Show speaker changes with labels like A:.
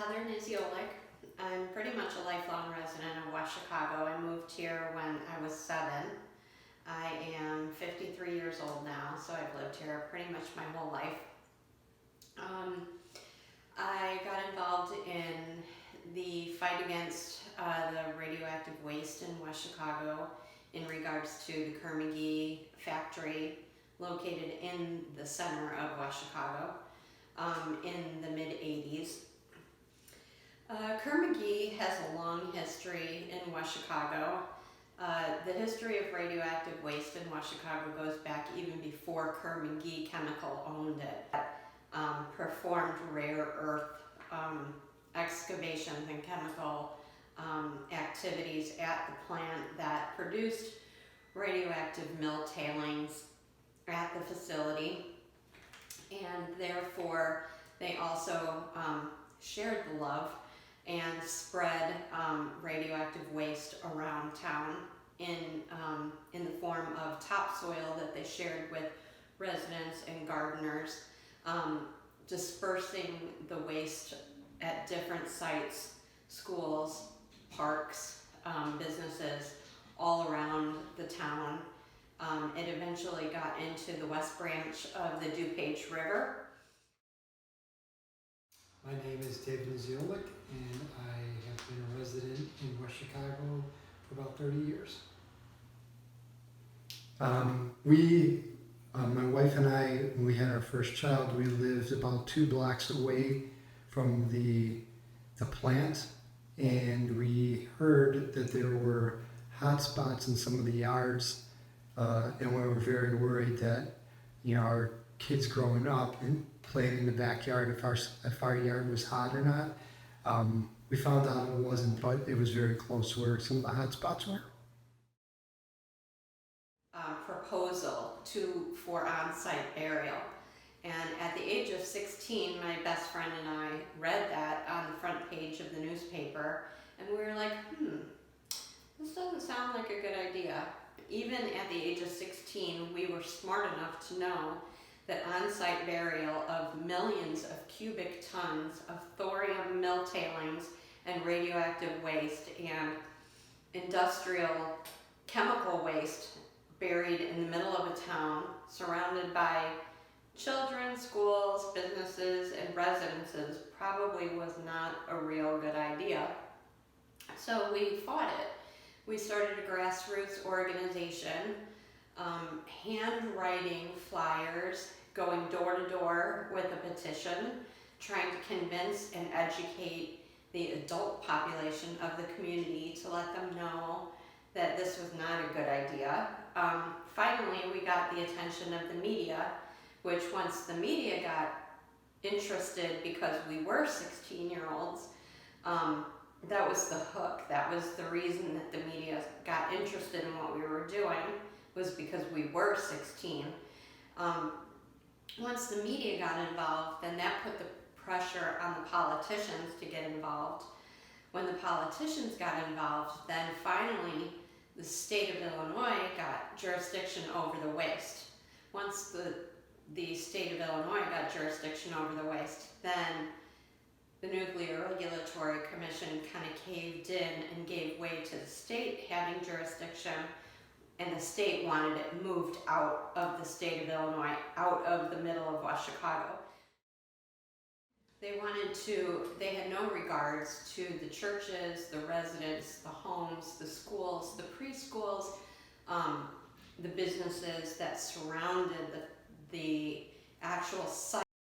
A: Heather Niziolek. I'm pretty much a lifelong resident of West Chicago. I moved here when I was 7. I am 53 years old now, so I've lived here pretty much my whole life. I got involved in the fight against the radioactive waste in West Chicago in regards to the Kerr-McGee factory located in the center of West Chicago in the mid-80s. Kerr-McGee has a long history in West Chicago. The history of radioactive waste in West Chicago goes back even before Kerr-McGee Chemical owned it. Performed rare earth excavations and chemical activities at the plant that produced radioactive mill tailings at the facility, and therefore they also shared the love and spread radioactive waste around town in the form of topsoil that they shared with residents and gardeners, dispersing the waste at different sites, schools, parks, businesses all around the town. It eventually got into the West Branch of the DuPage River.
B: My name is David Niziolek, and I have been a resident in West Chicago for about 30 years. My wife and I, when we had our first child, we lived about 2 blocks away from the plant, and we heard that there were hot spots in some of the yards, and we were very worried that, our kids growing up and playing in the backyard, if our yard was hot or not. We found out it wasn't, but it was very close to where some of the hot spots were.
A: Proposal for on-site burial, and at the age of 16 my best friend and I read that on the front page of the newspaper, and we were like, this doesn't sound like a good idea. Even at the age of 16 we were smart enough to know that on-site burial of millions of cubic tons of thorium mill tailings and radioactive waste and industrial chemical waste buried in the middle of a town, surrounded by children, schools, businesses, and residences, probably was not a real good idea. So we fought it. We started a grassroots organization, handwriting flyers, going door to door with a petition, trying to convince and educate the adult population of the community to let them know that this was not a good idea. Finally, we got the attention of the media, which once the media got interested because we were 16-year-olds, that was the hook. That was the reason that the media got interested in what we were doing, was because we were 16. Once the media got involved, then that put the pressure on the politicians to get involved. When the politicians got involved, then finally the state of Illinois got jurisdiction over the waste. Once the state of Illinois got jurisdiction over the waste, then the Nuclear Regulatory Commission kind of caved in and gave way to the state having jurisdiction, and the state wanted it moved out of the state of Illinois, out of the middle of West Chicago. They had no regards to the churches, the residents, the homes, the schools, the preschools, the businesses that surrounded the actual site.